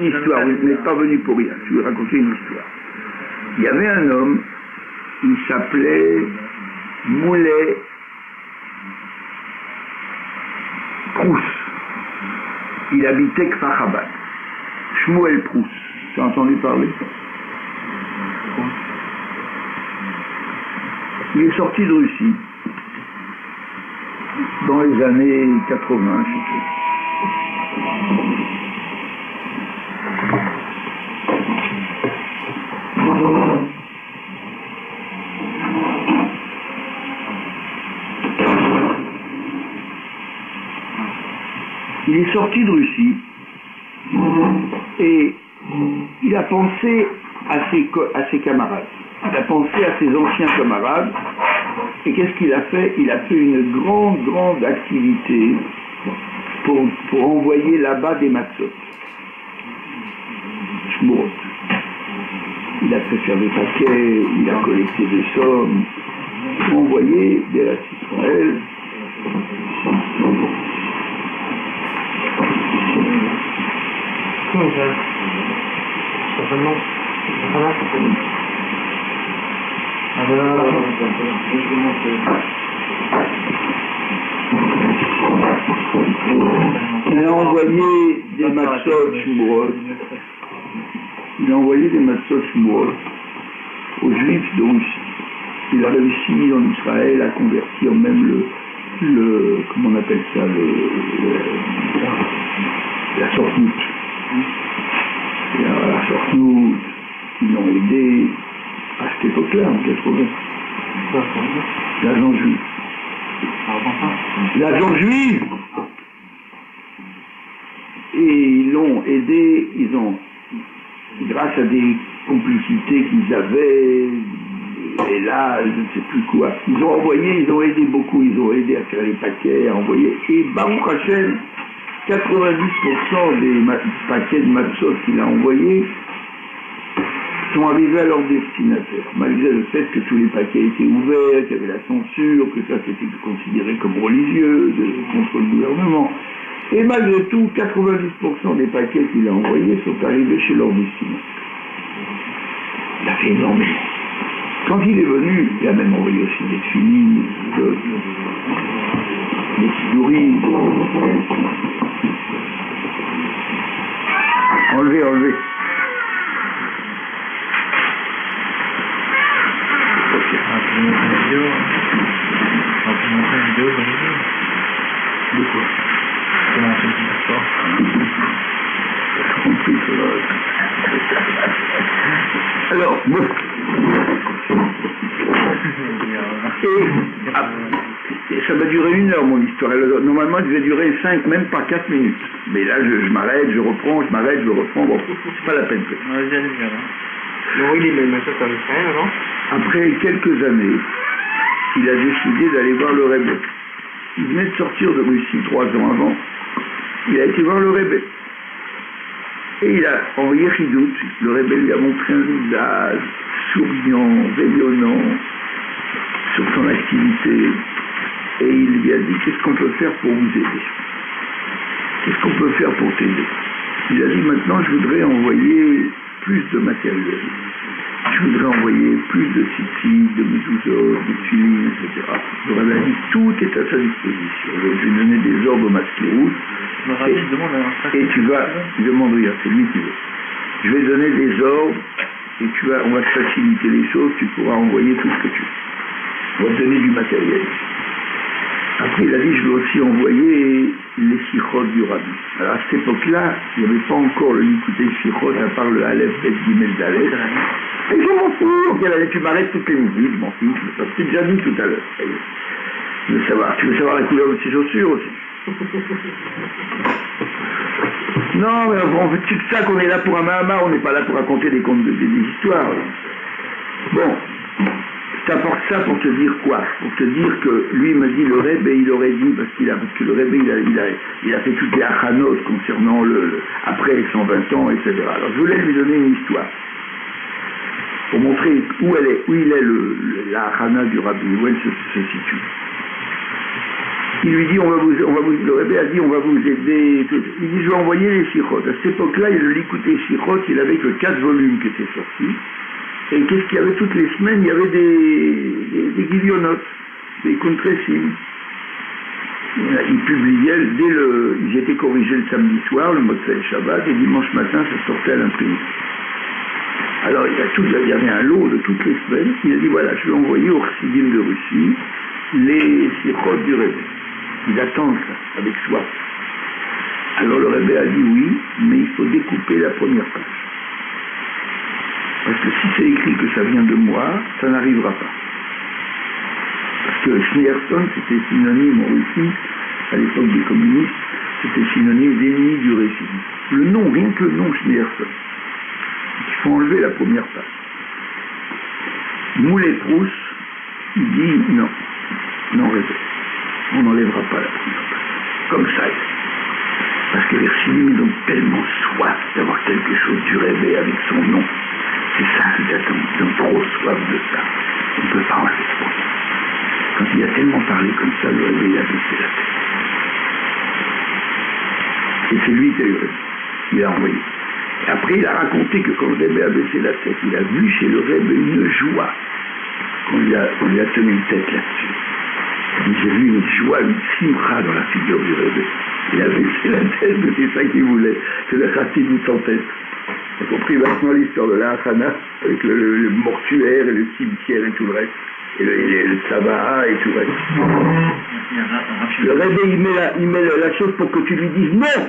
Une histoire, vous n'êtes pas venu pour rien, je vais raconter une histoire. Il y avait un homme, il s'appelait Moulet Prous. Il habitait Kfar-Chabad. Shmuel Prous. Tu as entendu parler? Il est sorti de Russie dans les années 80, je sais. Il est sorti de Russie et il a pensé à ses camarades. Il a pensé à ses anciens camarades. Et qu'est-ce qu'il a fait? Il a fait une grande activité pour envoyer là-bas des matzot. Shmurot. Il a fait faire des paquets, il a collecté des sommes, pour envoyer des Eretz Israël. Comment ça? Certainement. Il a envoyé des matzot Shmurot. Il a envoyé des matzot Shmurot aux Juifs de Russie. Il a réussi en Israël à convertir même comment on appelle ça, la sortnout. Et la sortnout, ils l'ont aidé à cette époque-là, en 80. L'agent juif. L'agent juif. Et ils l'ont aidé, grâce à des complicités qu'ils avaient, et là, je ne sais plus quoi, ils ont aidé beaucoup, ils ont aidé à faire les paquets, à envoyer, et Baruch Hashem, 90% des paquets de matzot qu'il a envoyés sont arrivés à leur destinataire, malgré le fait que tous les paquets étaient ouverts, qu'il y avait la censure, que ça c'était considéré comme religieux, contre le gouvernement. Et malgré tout, 90% des paquets qu'il a envoyés sont arrivés chez leur destinataire. Il a fait énormément. Quand il est venu, il a même envoyé aussi des filles, des sidouris. Enlevez. De quoi? Alors, bon. Et ça va durer 1 heure, mon histoire. Normalement, il devait durer 5, même pas 4 minutes. Mais là, je m'arrête, je reprends, je m'arrête, je reprends. Bon, c'est pas la peine. Après quelques années, il a décidé d'aller voir le Rebbe. Il venait de sortir de Russie 3 ans avant. Il a été voir le Rebbe. Et il a envoyé Chidout. Le Rebbe lui a montré un visage souriant, rayonnant sur son activité. Et il lui a dit: qu'est-ce qu'on peut faire pour vous aider? Qu'est-ce qu'on peut faire pour t'aider? Il a dit: maintenant je voudrais envoyer plus de matériel. Je voudrais envoyer plus de tzitzit, de mezuzot, de tuiles, etc. Le Rebbe a dit: tout est à sa disposition. Je vais donner des ordres au Maskirut. Et tu vas, demande rien, c'est lui qui veut. Je vais donner des ordres et on va te faciliter les choses, tu pourras envoyer tout ce que tu veux. On va te donner du matériel. Après, il a dit: je vais aussi envoyer les sichot du Rabbi. Alors à cette époque-là, il n'y avait pas encore le Likutei Sichot, à part le Aleph, Bet, Gimel, Dalet. Et je m'en fous, tu m'arrêtes toutes les midi, je m'en fiche, ça t'ai déjà dit tout à l'heure. Tu veux savoir la couleur de tes chaussures aussi? Non, mais on fait ça qu'on est là pour un mahamar, on n'est pas là pour raconter des contes, des histoires. Bon, je t'apporte ça pour te dire quoi? Pour te dire que lui me dit, le Rebbe, il aurait dit, parce que le Rebbe, il a fait toutes les achanot concernant après les 120 ans, etc. Alors je voulais lui donner une histoire pour montrer où il est la achana du Rabbi, où elle se situe. Il lui dit, le Rebbe a dit, on va vous aider. Il dit, je vais envoyer les Shichot. À cette époque-là, le Likuté Shichot, il avait que 4 volumes qui étaient sortis. Et qu'est-ce qu'il y avait toutes les semaines? Il y avait des Gilionotes, des Kontresim. Ils publiaient, ils étaient corrigés le samedi soir, le Motzei Shabbat, et dimanche matin, ça sortait à l'imprimerie. Alors, il y avait un lot de toutes les semaines. Il a dit, voilà, je vais envoyer au Chassidim de Russie les Shichot du Rebbe. Il attend ça, avec soi. Alors le Rebbe a dit oui, mais il faut découper la première page. Parce que si c'est écrit que ça vient de moi, ça n'arrivera pas. Parce que Schneerson, c'était synonyme en Russie, à l'époque des communistes, c'était synonyme d'ennemi du régime. Le nom, rien que le nom Schneerson. Il faut enlever la première page. Moulet-Trousse, il dit non, non Rebbe. On n'enlèvera pas la première page. Comme ça. Parce que les Chassidim, ils ont tellement soif d'avoir quelque chose du Rebbe avec son nom. C'est ça qu'ils attendent. Ils ont trop soif de ça. On ne peut pas enlever ça. Quand il a tellement parlé comme ça, le Rebbe, il a baissé la tête. Et c'est lui qui a eu raison. Il a envoyé. Et après, il a raconté que quand le Rebbe a baissé la tête, il a vu chez le Rebbe une joie qu'on lui a tenu une tête là-dessus. J'ai vu une joie, une simra dans la figure du Rebbe. Il a baissé la tête, c'est ça qu'il voulait, que le Chassidut sans tête. On a compris maintenant l'histoire de la Hachana, avec le mortuaire et le cimetière et tout le reste, et le Tzavaha et tout le reste. Le Rebbe, il met la chose pour que tu lui dises non.